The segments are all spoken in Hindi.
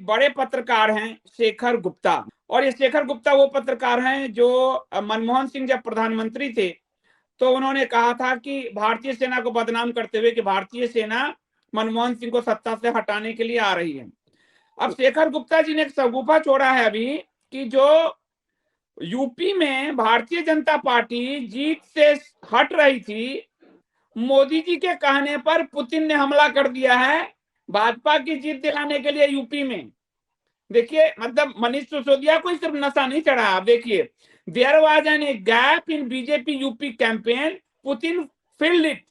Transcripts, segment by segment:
एक बड़े पत्रकार हैं शेखर गुप्ता, और ये शेखर गुप्ता वो पत्रकार हैं जो मनमोहन सिंह जब प्रधानमंत्री थे तो उन्होंने कहा था कि भारतीय सेना को बदनाम करते हुए कि भारतीय सेना मनमोहन सिंह को सत्ता से हटाने के लिए आ रही है। अब शेखर गुप्ता जी ने एक शगुफा छोड़ा है अभी कि जो यूपी में भारतीय जनता पार्टी जीत से हट रही थी, मोदी जी के कहने पर पुतिन ने हमला कर दिया है भाजपा की जीत दिलाने के लिए यूपी में। देखिए, मतलब मनीष सिसोदिया को सिर्फ नशा नहीं चढ़ा। आप देखिए, there was an gap in BJP UP campaign, Putin filled it.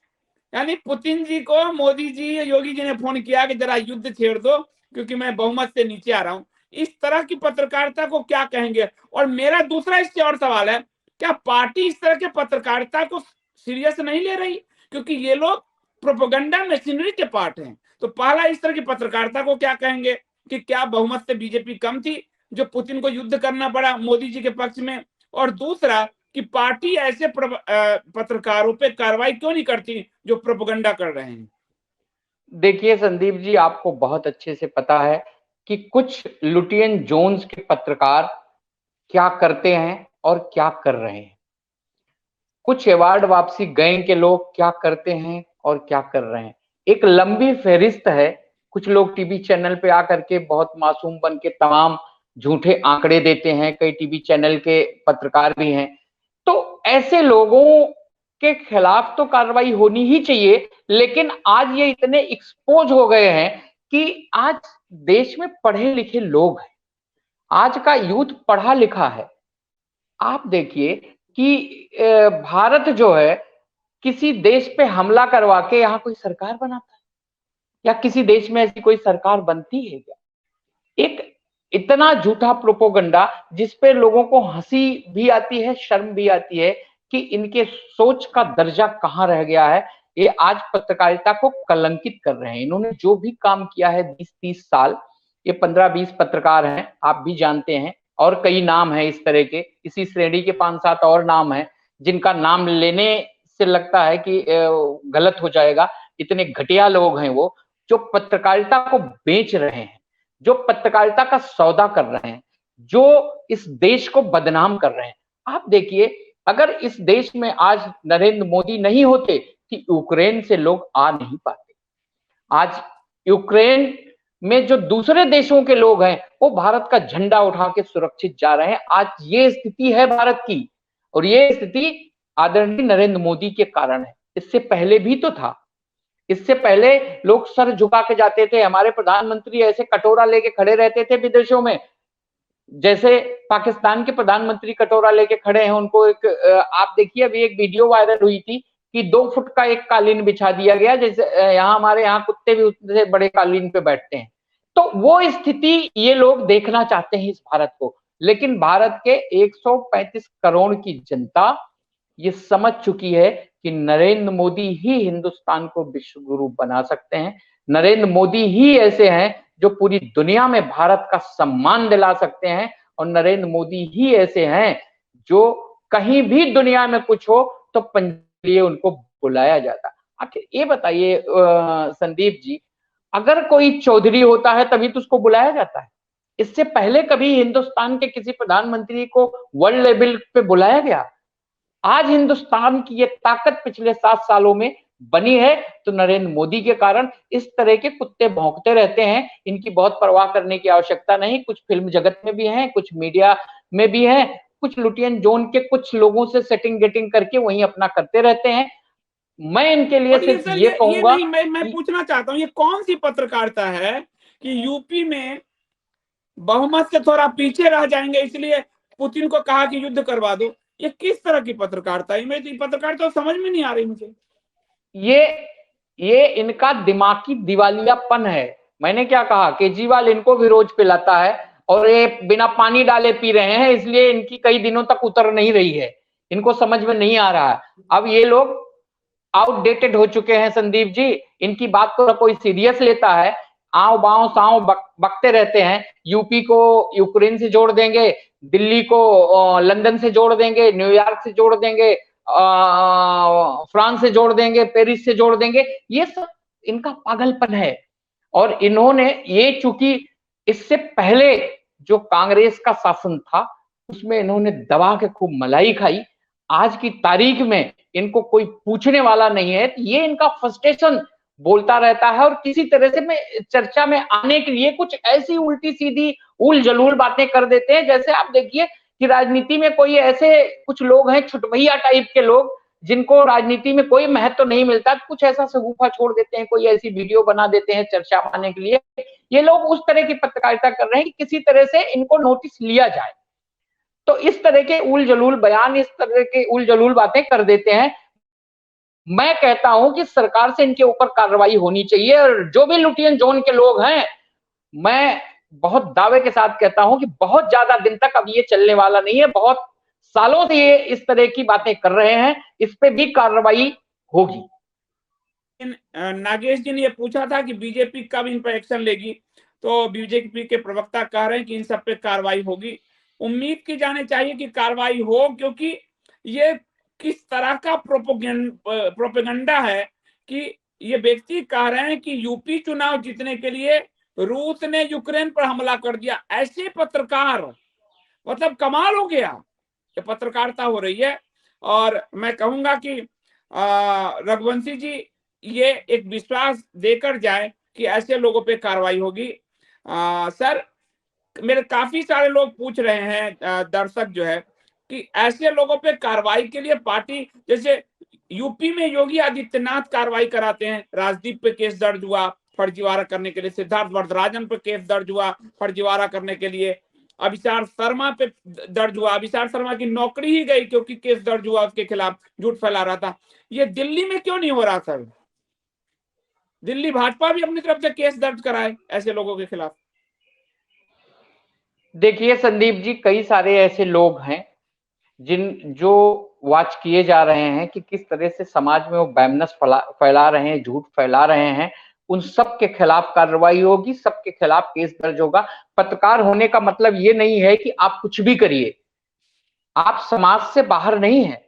यानी पुतिन जी को मोदी जी, योगी जी ने फोन किया कि जरा युद्ध छेड़ दो क्योंकि मैं बहुमत से नीचे आ रहा हूं। इस तरह की पत्रकारिता को क्या कहेंगे? और मेरा दूसरा इससे और सवाल है, क्या पार्टी इस तरह के पत्रकारिता को सीरियस नहीं ले रही? क्योंकि ये लोग प्रोपेगेंडा मशीनरी के पार्ट हैं। तो पहला, इस तरह की पत्रकारिता को क्या कहेंगे कि क्या बहुमत से बीजेपी कम थी जो पुतिन को युद्ध करना पड़ा मोदी जी के पक्ष में? और दूसरा कि पार्टी ऐसे पत्रकारों पे कार्रवाई क्यों नहीं करती जो प्रोपेगेंडा कर रहे हैं? देखिए संदीप जी, आपको बहुत अच्छे से पता है कि कुछ लुटियन जोन्स के पत्रकार क्या करते हैं और क्या कर रहे हैं। कुछ अवार्ड वापसी गए के लोग क्या करते हैं और क्या कर रहे हैं। एक लंबी फहरिस्त है। कुछ लोग टीवी चैनल पे आकर के बहुत मासूम बन के तमाम झूठे आंकड़े देते हैं। कई टीवी चैनल के पत्रकार भी हैं। तो ऐसे लोगों के खिलाफ तो कार्रवाई होनी ही चाहिए, लेकिन आज ये इतने एक्सपोज हो गए हैं कि आज देश में पढ़े लिखे लोग हैं। आज का यूथ पढ़ा लिखा है। आप देखिए कि भारत जो है किसी देश पे हमला करवा के यहाँ कोई सरकार बनाता है, या किसी देश में ऐसी कोई सरकार बनती है क्या? एक इतना झूठा प्रोपोगंडा जिसपे लोगों को हंसी भी आती है, शर्म भी आती है कि इनके सोच का दर्जा कहां रह गया है। ये आज पत्रकारिता को कलंकित कर रहे हैं। इन्होंने जो भी काम किया है 20-30 साल, ये 15-20 पत्रकार हैं, आप भी जानते हैं, और कई नाम है इस तरह के, इसी श्रेणी के 5-7 और नाम है जिनका नाम लेने से लगता है कि गलत हो जाएगा। इतने घटिया लोग हैं वो, जो पत्रकारिता को बेच रहे हैं, जो पत्रकारिता का सौदा कर रहे हैं, जो इस देश को बदनाम कर रहे हैं। आप देखिए, अगर इस देश में आज नरेंद्र मोदी नहीं होते कि यूक्रेन से लोग आ नहीं पाते। आज यूक्रेन में जो दूसरे देशों के लोग हैं वो भारत का झंडा उठा के सुरक्षित जा रहे हैं। आज ये स्थिति है भारत की, और ये स्थिति आदरणीय नरेंद्र मोदी के कारण है। इससे पहले भी तो था। इससे पहले लोग सर झुका के जाते थे। हमारे प्रधानमंत्री ऐसे कटोरा लेके खड़े रहते थे विदेशों में, जैसे पाकिस्तान के प्रधानमंत्री कटोरा लेके खड़े हैं। उनको एक आप देखिए, अभी एक वीडियो वायरल हुई थी कि 2 फुट का एक कालीन बिछा दिया गया, जैसे यहाँ हमारे यहाँ कुत्ते भी उतने बड़े कालीन पे बैठते हैं। तो वो स्थिति ये लोग देखना चाहते हैं इस भारत को। लेकिन भारत के 135 करोड़ की जनता ये समझ चुकी है कि नरेंद्र मोदी ही हिंदुस्तान को विश्व गुरु बना सकते हैं। नरेंद्र मोदी ही ऐसे हैं जो पूरी दुनिया में भारत का सम्मान दिला सकते हैं, और नरेंद्र मोदी ही ऐसे हैं जो कहीं भी दुनिया में कुछ हो तो लिए उनको बुलाया जाता। आखिर ये बताइए संदीप जी, अगर कोई चौधरी होता है तभी तो उसको बुलाया जाता है। इससे पहले कभी हिंदुस्तान के किसी प्रधानमंत्री को वर्ल्ड लेवल पे बुलाया गया? आज हिंदुस्तान की ये ताकत पिछले 7 सालों में बनी है तो नरेंद्र मोदी के कारण। इस तरह के कुत्ते भौंकते रहते हैं, इनकी बहुत परवाह करने की आवश्यकता नहीं। कुछ फिल्म जगत में भी हैं, कुछ मीडिया में भी हैं, कुछ लुटियन जोन के कुछ लोगों से सेटिंग गेटिंग करके वहीं अपना करते रहते हैं। मैं इनके लिए और ये सिर्फ सर, ये ये कहूंगा नहीं, मैं पूछना चाहता हूँ, ये कौन सी पत्रकारिता है कि यूपी में बहुमत से थोड़ा पीछे रह जाएंगे इसलिए पुतिन को कहा कि युद्ध करवा दो? ये किस तरह की पत्रकारिता है? मेरी पत्रकारिता तो समझ में नहीं आ रही मुझे। ये इनका दिमागी दिवालियापन है। मैंने क्या कहा, केजरीवाल इनको भी रोज पिलाता है और ये बिना पानी डाले पी रहे हैं, इसलिए इनकी कई दिनों तक उतर नहीं रही है। इनको समझ में नहीं आ रहा है। अब ये लोग आउटडेटेड हो चुके हैं संदीप जी। इनकी बात को कोई सीरियस लेता है? आओ बाओ साओ बकते रहते हैं। यूपी को यूक्रेन से जोड़ देंगे, दिल्ली को लंदन से जोड़ देंगे, न्यूयॉर्क से जोड़ देंगे, फ्रांस से जोड़ देंगे, पेरिस से जोड़ देंगे। ये सब इनका पागलपन है। और इन्होंने ये चूंकि इससे पहले जो कांग्रेस का शासन था उसमें इन्होंने दबा के खूब मलाई खाई। आज की तारीख में इनको कोई पूछने वाला नहीं है, ये इनका फ्रस्ट्रेशन बोलता रहता है और किसी तरह से में चर्चा में आने के लिए कुछ ऐसी उल्टी सीधी उल जलूल बातें कर देते हैं। जैसे आप देखिए कि राजनीति में कोई ऐसे कुछ लोग हैं छुटभैया टाइप के लोग जिनको राजनीति में कोई महत्व नहीं मिलता, कुछ ऐसा शगुफा छोड़ देते हैं, कोई ऐसी वीडियो बना देते हैं चर्चा पाने के लिए। ये लोग उस तरह की पत्रकारिता कर रहे हैं कि किसी तरह से इनको नोटिस लिया जाए, तो इस तरह के उल जलूल बयान, इस तरह के उल जलूल बातें कर देते हैं। मैं कहता हूं कि सरकार से इनके ऊपर कार्रवाई होनी चाहिए और जो भी लुटियन जोन के लोग हैं, मैं बहुत दावे के साथ कहता हूं कि बहुत ज्यादा दिन तक अब ये चलने वाला नहीं है। बहुत सालों से ये इस तरह की बातें कर रहे हैं, इस पे भी कार्रवाई होगी। नागेश जी ने ये पूछा था कि बीजेपी कब इन पर एक्शन लेगी, तो बीजेपी के प्रवक्ता कह रहे हैं कि इन सब पे कार्रवाई होगी। उम्मीद की जानी चाहिए कि कार्रवाई हो, क्योंकि ये किस तरह का प्रोपेगेंडा है कि ये व्यक्ति कह रहे हैं कि यूपी चुनाव जीतने के लिए रूस ने यूक्रेन पर हमला कर दिया। ऐसे पत्रकार, मतलब कमाल हो गया, ये पत्रकारिता हो रही है। और मैं कहूंगा कि रघुवंशी जी ये एक विश्वास देकर जाए कि ऐसे लोगों पे कार्रवाई होगी। सर, मेरे काफी सारे लोग पूछ रहे हैं, दर्शक जो है, कि ऐसे लोगों पे कार्रवाई के लिए पार्टी, जैसे यूपी में योगी आदित्यनाथ कार्रवाई कराते हैं, राजदीप पे केस दर्ज हुआ फर्जीवाड़ा करने के लिए, सिद्धार्थ वरदराजन पे केस दर्ज हुआ फर्जीवाड़ा करने के लिए, अभिषार शर्मा पे दर्ज हुआ, अभिषार शर्मा की नौकरी ही गई क्योंकि केस दर्ज हुआ उसके खिलाफ, झूठ फैला रहा था। ये दिल्ली में क्यों नहीं हो रहा सर? दिल्ली भाजपा भी अपनी तरफ से केस दर्ज कराए ऐसे लोगों के खिलाफ। देखिए संदीप जी, कई सारे ऐसे लोग हैं जो वॉच किए जा रहे हैं कि किस तरह से समाज में वो बैमनस फैला रहे हैं, झूठ फैला रहे हैं। उन सब के खिलाफ कार्रवाई होगी, सबके खिलाफ केस दर्ज होगा। पत्रकार होने का मतलब ये नहीं है कि आप कुछ भी करिए, आप समाज से बाहर नहीं हैं,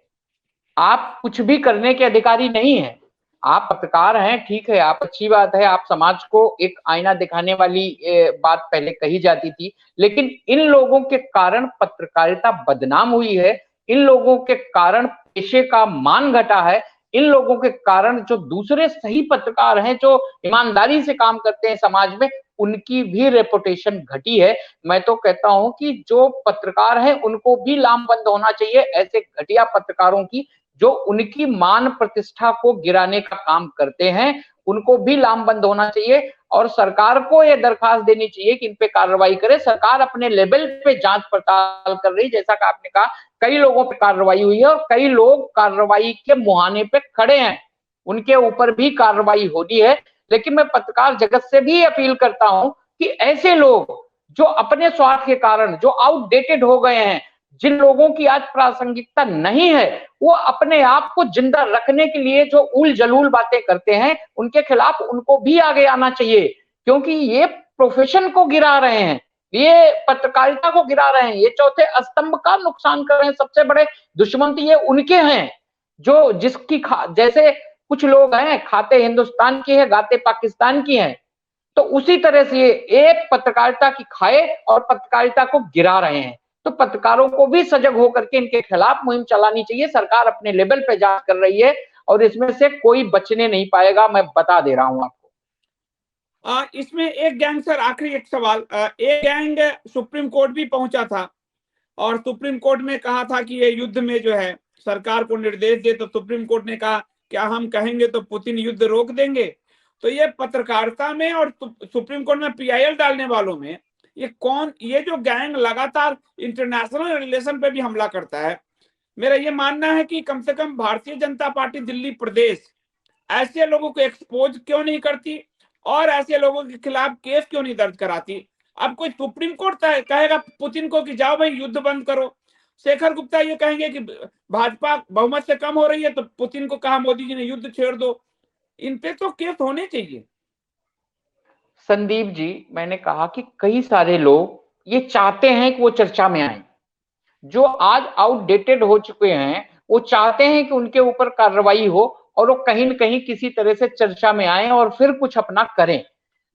आप कुछ भी करने के अधिकारी नहीं हैं। आप पत्रकार हैं, ठीक है, आप अच्छी बात है, आप समाज को एक आईना दिखाने वाली बात पहले कही जाती थी, लेकिन इन लोगों के कारण पत्रकारिता बदनाम हुई है, इन लोगों के कारण पेशे का मान घटा है, इन लोगों के कारण जो दूसरे सही पत्रकार हैं, जो ईमानदारी से काम करते हैं समाज में, उनकी भी रेपुटेशन घटी है। मैं तो कहता हूं कि जो पत्रकार हैं उनको भी लामबंद होना चाहिए, ऐसे घटिया पत्रकारों की जो उनकी मान प्रतिष्ठा को गिराने का काम करते हैं, उनको भी लामबंद होना चाहिए। और सरकार को यह दरखास्त देनी चाहिए कि इन पे कार्रवाई करे। सरकार अपने लेवल पे जांच पड़ताल कर रही, जैसा कि आपने कहा, कई लोगों पे कार्रवाई हुई है और कई लोग कार्रवाई के मुहाने पे खड़े हैं, उनके ऊपर भी कार्रवाई होनी है। लेकिन मैं पत्रकार जगत से भी अपील करता हूं कि ऐसे लोग जो अपने स्वार्थ के कारण जो आउटडेटेड हो गए हैं, जिन लोगों की आज प्रासंगिकता नहीं है, वो अपने आप को जिंदा रखने के लिए जो उल जलूल बातें करते हैं, उनके खिलाफ उनको भी आगे आना चाहिए, क्योंकि ये प्रोफेशन को गिरा रहे हैं, ये पत्रकारिता को गिरा रहे हैं, ये चौथे स्तंभ का नुकसान कर रहे हैं। सबसे बड़े दुश्मन तो ये उनके हैं जो जिसकी जैसे कुछ लोग हैं, खाते हिंदुस्तान की है, गाते पाकिस्तान की हैं, तो उसी तरह से ये एक पत्रकारिता की खाए और पत्रकारिता को गिरा रहे हैं। तो पत्रकारों को भी सजग होकर के इनके खिलाफ मुहिम चलानी चाहिए। सरकार अपने लेवल पे जांच कर रही है और इसमें से कोई बचने नहीं पाएगा, मैं बता दे रहा हूं आपको। इसमें एक गैंग, सर आखिरी एक सवाल, एक गैंग सुप्रीम कोर्ट भी पहुंचा था और सुप्रीम कोर्ट में कहा था कि ये युद्ध में जो है सरकार को निर्देश दे, तो सुप्रीम कोर्ट ने कहा क्या हम कहेंगे तो पुतिन युद्ध रोक देंगे। तो ये पत्रकारिता में और सुप्रीम कोर्ट में पीआईएल डालने वालों में ये जो गैंग लगातार इंटरनेशनल रिलेशन पे भी हमला करता है, मेरा ये मानना है कि कम से कम भारतीय जनता पार्टी दिल्ली प्रदेश ऐसे लोगों को एक्सपोज क्यों नहीं करती और ऐसे लोगों के खिलाफ केस क्यों नहीं दर्ज कराती। अब कोई सुप्रीम कोर्ट कहेगा पुतिन को कि जाओ भाई युद्ध बंद करो, शेखर गुप्ता ये कहेंगे कि भाजपा बहुमत से कम हो रही है तो पुतिन को कहा मोदी जी ने युद्ध छेड़ दो। इन पे तो केस होने चाहिए। संदीप जी, मैंने कहा कि कई सारे लोग ये चाहते हैं कि वो चर्चा में आए, जो आज आउटडेटेड हो चुके हैं, वो चाहते हैं कि उनके ऊपर कार्रवाई हो और वो कहीं न कहीं किसी तरह से चर्चा में आए और फिर कुछ अपना करें।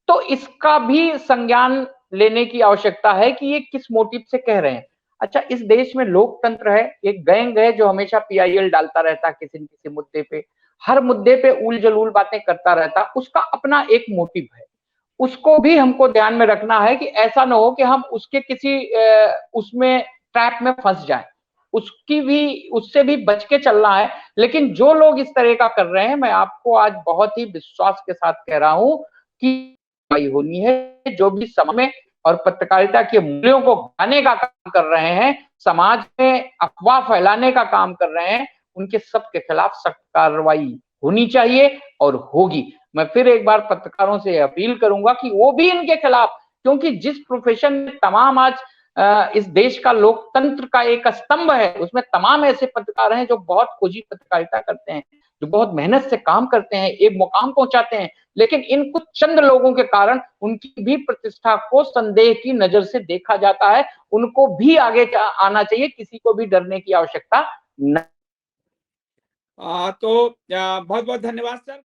तो इसका भी संज्ञान लेने की आवश्यकता है कि ये किस मोटिव से कह रहे हैं। अच्छा, इस देश में लोकतंत्र है, एक गैंग है जो हमेशा पीआईएल डालता रहता है किसी न किसी मुद्दे पे, हर मुद्दे पे उल जलूल बातें करता रहता, उसका अपना एक मोटिव है। उसको भी हमको ध्यान में रखना है कि ऐसा ना हो कि हम उसके किसी उसमें ट्रैप में फंस जाएं। उसकी भी, उससे भी बच के चलना है। लेकिन जो लोग इस तरह का कर रहे हैं, मैं आपको आज बहुत ही विश्वास के साथ कह रहा हूं कि होनी है। जो भी समाज में और पत्रकारिता के मूल्यों को गिराने का काम कर रहे हैं, समाज में अफवाह फैलाने का काम कर रहे हैं, उनके सबके खिलाफ सख्त कार्रवाई होनी चाहिए और होगी। मैं फिर एक बार पत्रकारों से अपील करूंगा कि वो भी इनके खिलाफ, क्योंकि जिस प्रोफेशन में तमाम आज इस देश का लोकतंत्र का एक स्तंभ है, उसमें तमाम ऐसे पत्रकार हैं जो बहुत खोजी पत्रकारिता करते हैं, जो बहुत मेहनत से काम करते हैं, एक मुकाम पहुंचाते हैं, लेकिन इन कुछ चंद लोगों के कारण उनकी भी प्रतिष्ठा को संदेह की नजर से देखा जाता है। उनको भी आगे आना चाहिए, किसी को भी डरने की आवश्यकता नहीं। तो बहुत बहुत धन्यवाद सर।